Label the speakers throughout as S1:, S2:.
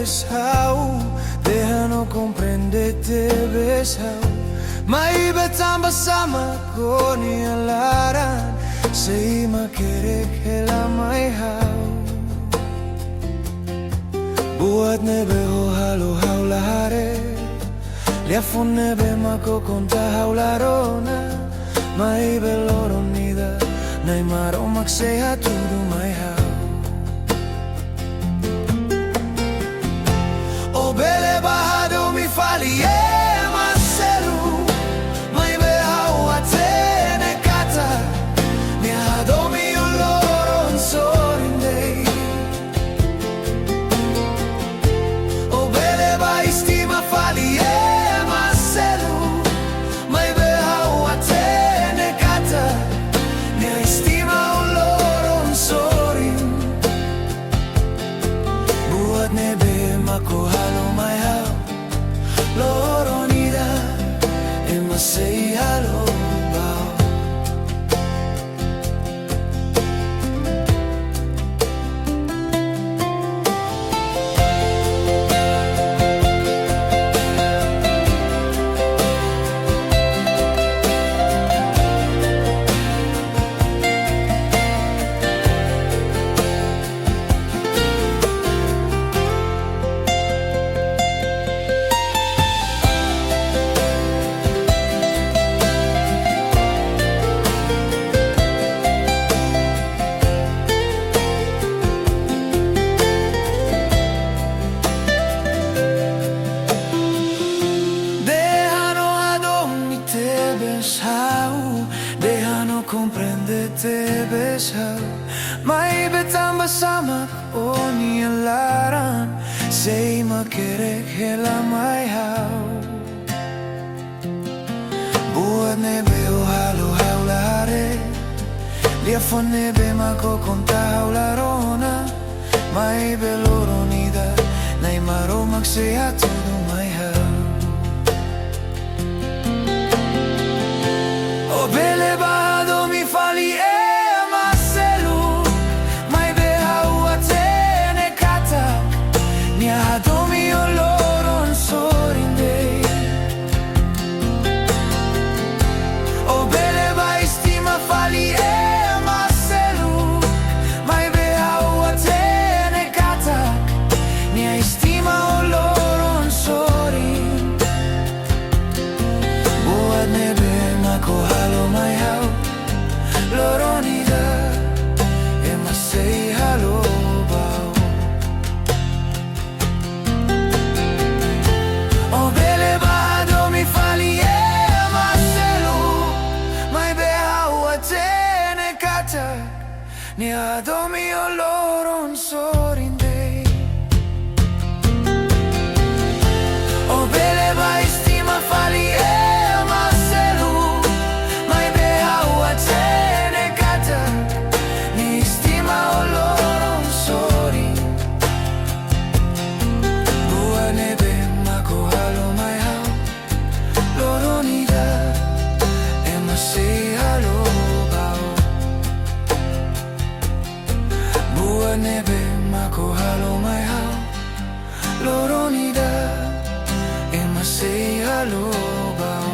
S1: besao, déjalo comprenderte besao. May betamba sama ko nialaran, say makerek hela may hao. Buat nebe ho halo haulare, liafon nebe mako konta haularona. May beloronida, nay maro magseha tudo may hao. O Bele Hadomi Fali Seluk, may behau atene kata, ni Hadomi oloron sorindei. O Bele istima Fali Seluk, may behau atene kata, ni istima oloron sorin. Buat nebe makuhalo may hao, loronida, say hello bao. May betamba sama ko nialaran, say makerek hela may hao. Buat nebe o halo haulare, liafon nebe mako konta haularona. May beloronida, nay maro magseha tudo may hao. O Bele Hadomi Fali Hadomi oloron sorindei. O Bele istima Fali Seluk, may behau atene kata, ni istima oloron sorin. Buat nebe makuhalo may hao, loronida, say hello bao. Ni Hadomi oloron sorindei. O Bele istima Fali Seluk, may behau atene kata, ni istima oloron sorin. Buat nebe makuhalo may hao, loronida, say hello bao. Buat nebe makuhalo may hao, loronida, say hello bao.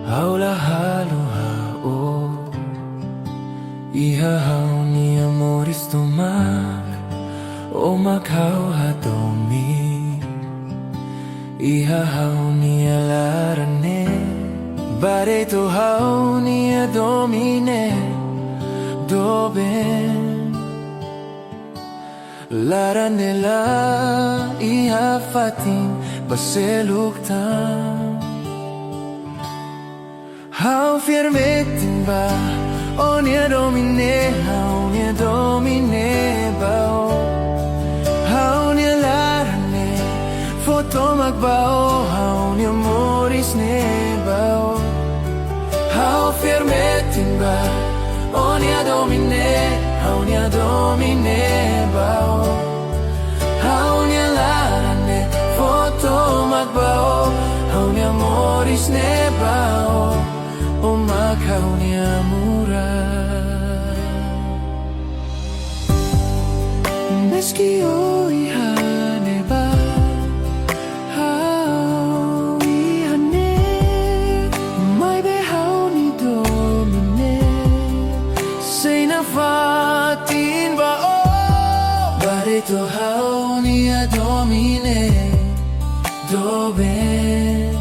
S1: Haula halo hao, ihahaw ni amoris tumak, o makhaw Hadomi. Ihahaw ni alarane, Deit O haw ni Adomine, Doben. Laranela ihafating baseluk tam. How firmetin ba, o niya domine, how niya domine ba, how niya larane, foto magbao, how niya moris ne ba, how firmetin timba Onia domine, haunia domine bao Haunia larane, foto magbao Haunia moris ne bao O maghaunia murah Meski o ihane ba Hau ihane Mai be hau ni domine Say na fatin ba o Barito hau ni a domine Doben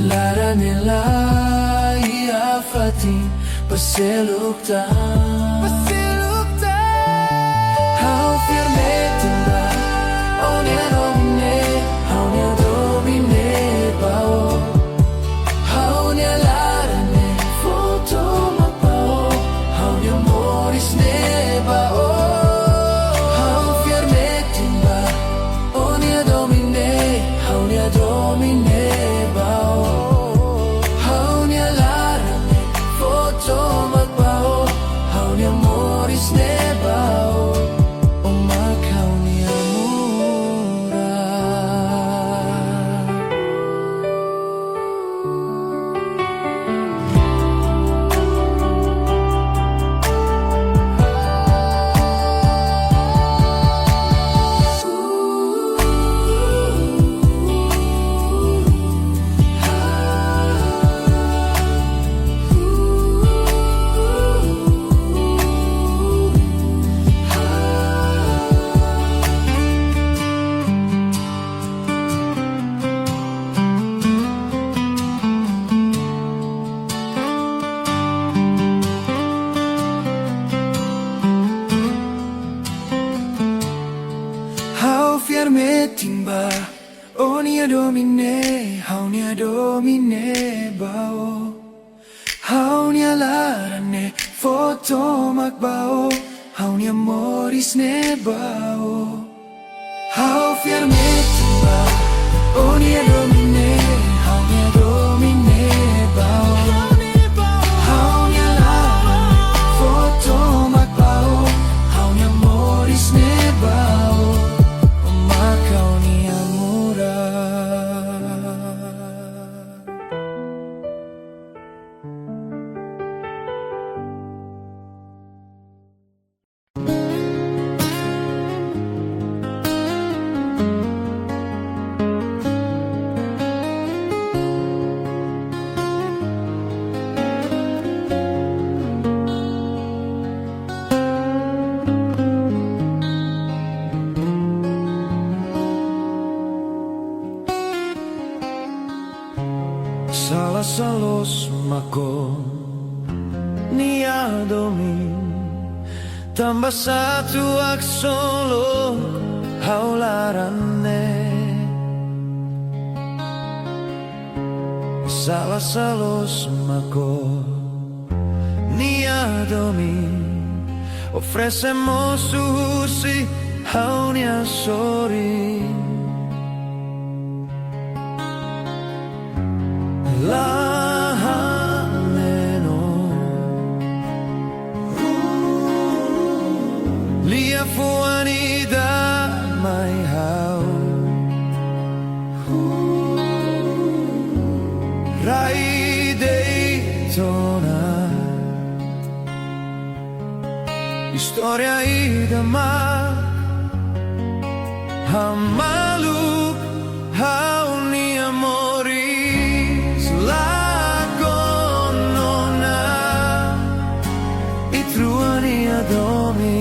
S1: Lara nila ia fatin Seluk How firme timba Onia domine Haunia domine bao Haunia larane Foto mapao Haunia moris ne bao How firme timba Onia domine Haunia domine bao Haunia larane Foto mapao Haunia moris ne bao Onia domine, haunia domine bao Haunia larane, foto magbao Haunia moris ne bao Hau firme timba Onia domine, haunia domine bao Haunia larane, foto magbao Haunia moris ne bao Makaunia Sala Sa Los mako ni Hadomi Tambah satu ak solo haularane Sala Sa Los mako ni Hadomi Ofrecemos sushi haunia sorry Lahaneno Lia fuani da mai hau Rai Deit O Historia idama Hamaluk hauni amori Hadomi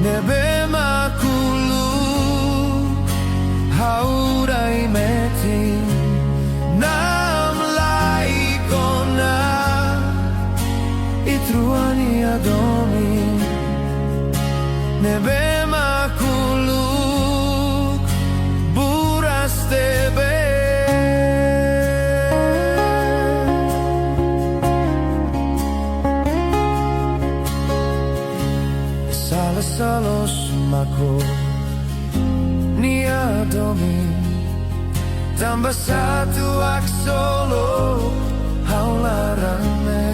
S1: Nebe makulu Haurai meti Nam laikona Itruani Hadomi Nebe makulu Buras tebe Sa Los mako ni Hadomi Tambah satu ak solo larame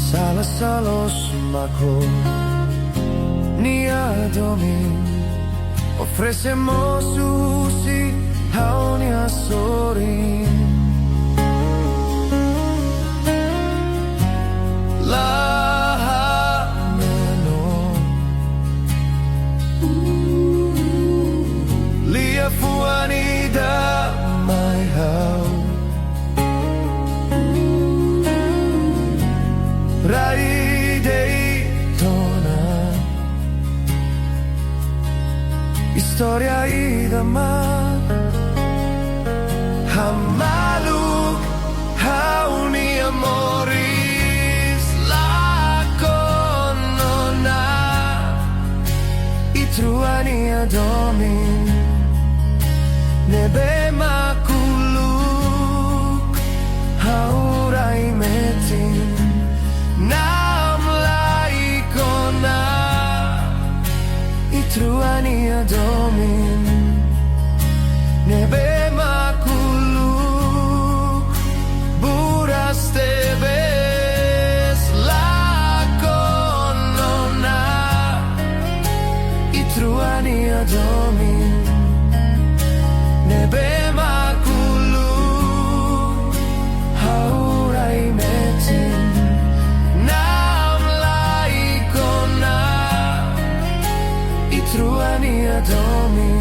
S1: Sala Sa Los mako ni Hadomi ofrecemos susi haunia sorin Lahameno Lia fuani da my house Deit O Historia idama Malack hauni amoris la conona Itruani Hadomi nebe makuluk haurai metin Nam laikona Itruani Hadomi nebe makuluk buras tebes lakonona Itruani Hadomi nebe makuluk haurai metin Itruani Hadomi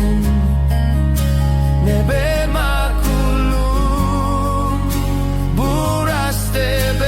S1: nebe makuluk buras tebes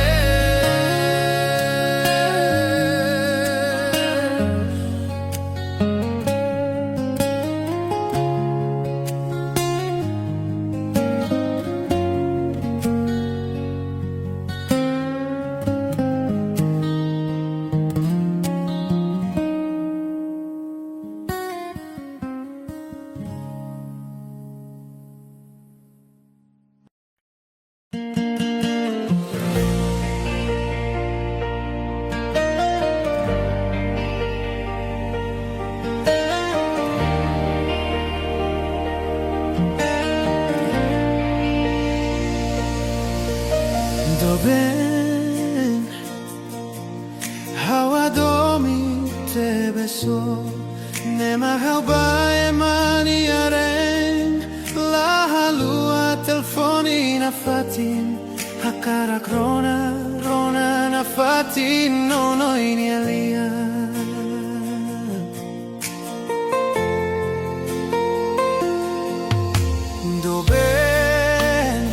S1: Doben Hadomi te besó Nema halbae mani aren La halua telefoni na fatin Hakarak rona na fatin No ini alia Doben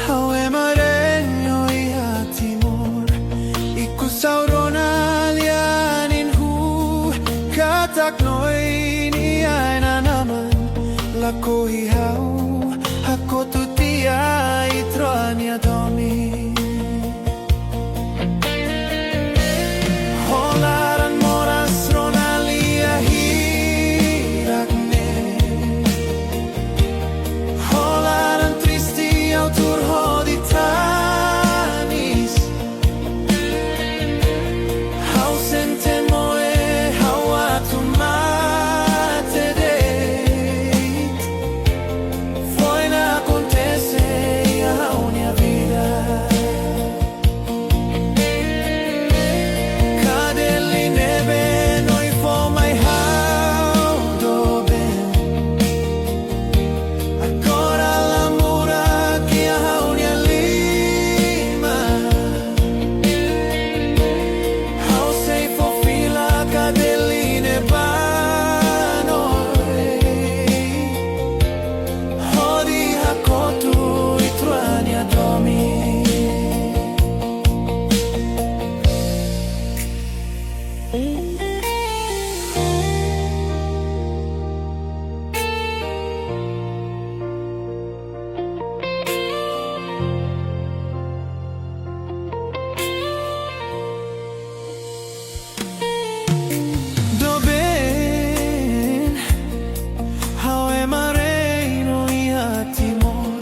S1: Hawe marenyo iha timor Iku saurona lianin hu Katak noi ni aina naman Lako hihau Hako tutia Itruani Hadomi Holaran moras ronalia hirakne Holaran tristi autur hoditanis Hau sente moe hau atumate deit Foi na acontece a minha vida Cadê nebe noi for my how Doben Agora l'amore che a minha lima How sei for fila cadê nebe noi Hodi hakotu Itruani Hadomi Doben Hawe mareino iha timor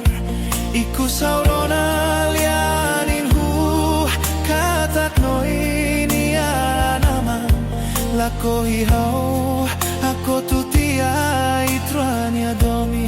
S1: Iku saurona lianin hu Katak noi ni naman Lako hihau Ako tutia Itruani Hadomi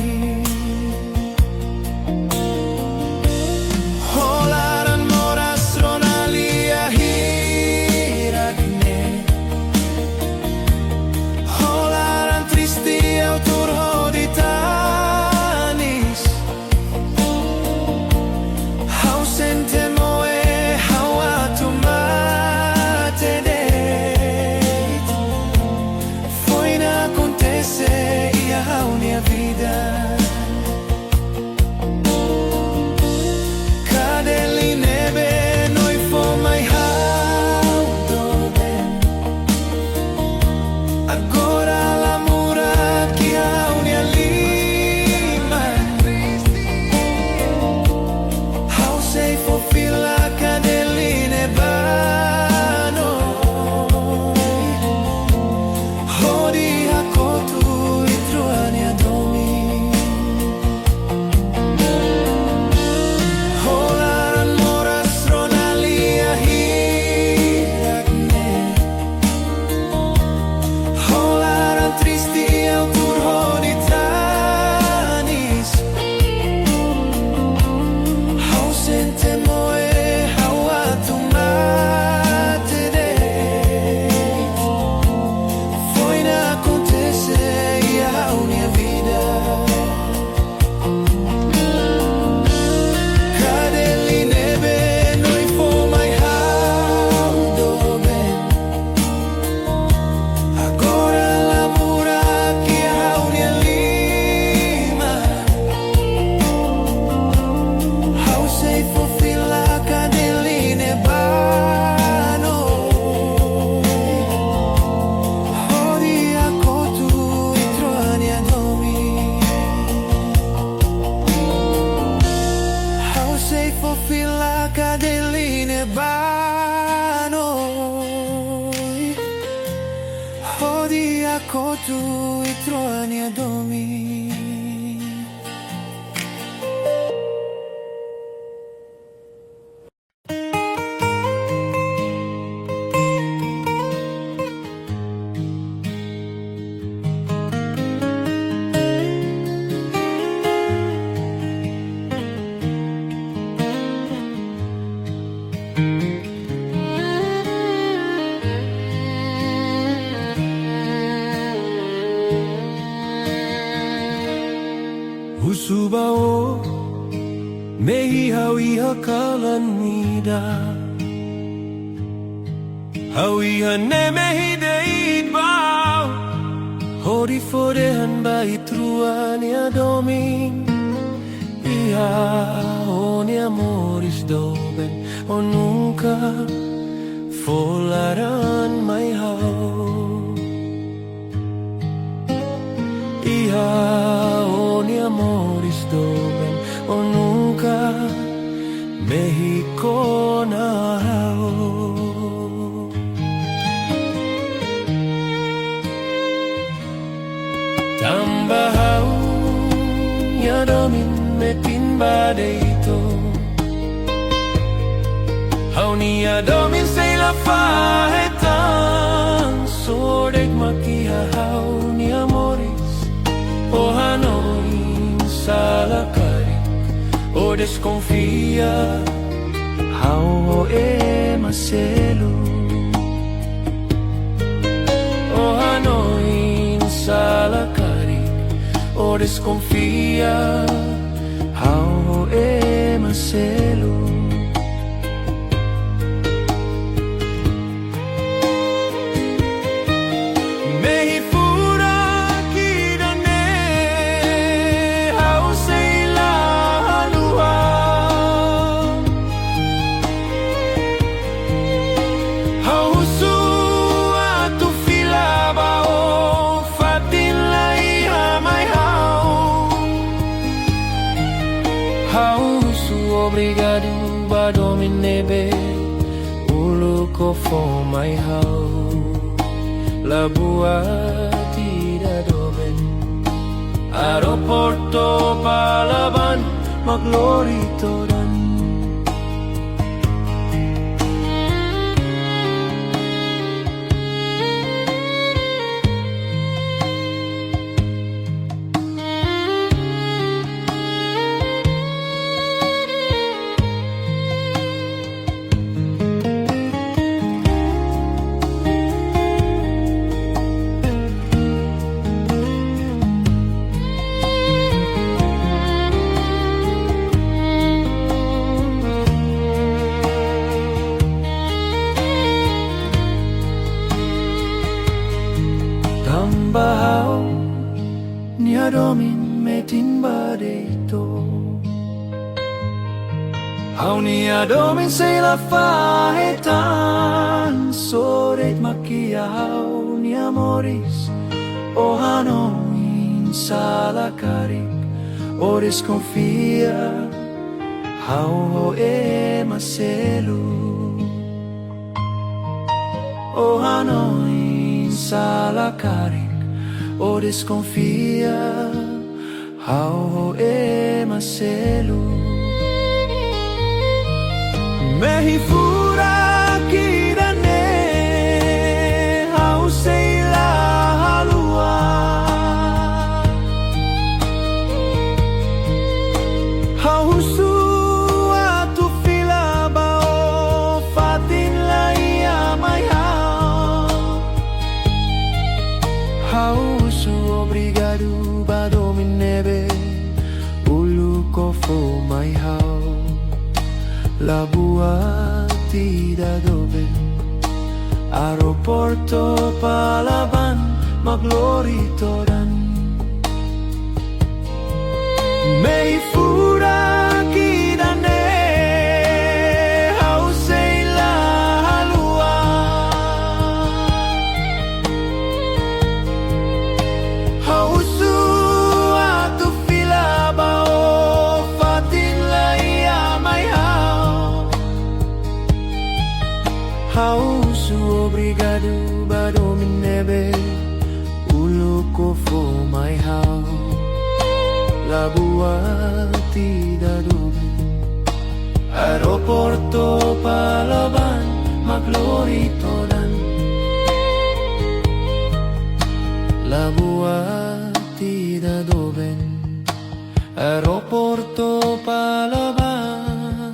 S1: di Akitu itroani Hadomi. Husubao mehi hawi hakalan nida hawi hane mehi deit bao hori forehan bai truani Hadomi iha oni amoris Doben o nunca folaran mai hao iha oni amoris Doben o nunca Mexico na hao tambahau Hadomi metin ba Deit O hau ni Hadomi say la fahetan sordek makihahau ni amoris o Hanoi Sala o desconfia how e maselo o Hanoi Sala o desconfia how e maselo Obrigado, Hadomi nebe uluko for my house la buatida Doben Aeroporto Palaban maglorito dan tambahau ni Hadomi metin ba Deit O hau ni Hadomi say la fahetan soret makihau ni amoris o Hanoi Sala o desconfia how e maselo o Hanoi Sala o desconfia how e maselo mehi fura kirane how sei la halua how su atu fila bao fatin la ia mai how obrigado, Hadomi nebe uluko for my house la buatida Doben Aeroporto Palaban maglorito dan may fura kidane how say la halua how how su obrigado, Hadomi nebe kofo mai hao la buati da Doben Aeroporto Palaban maglorito dan la buati da Doben Aeroporto Palaban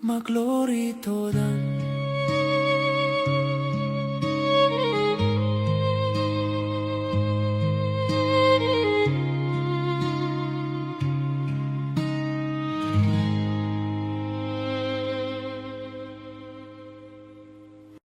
S1: maglorito dan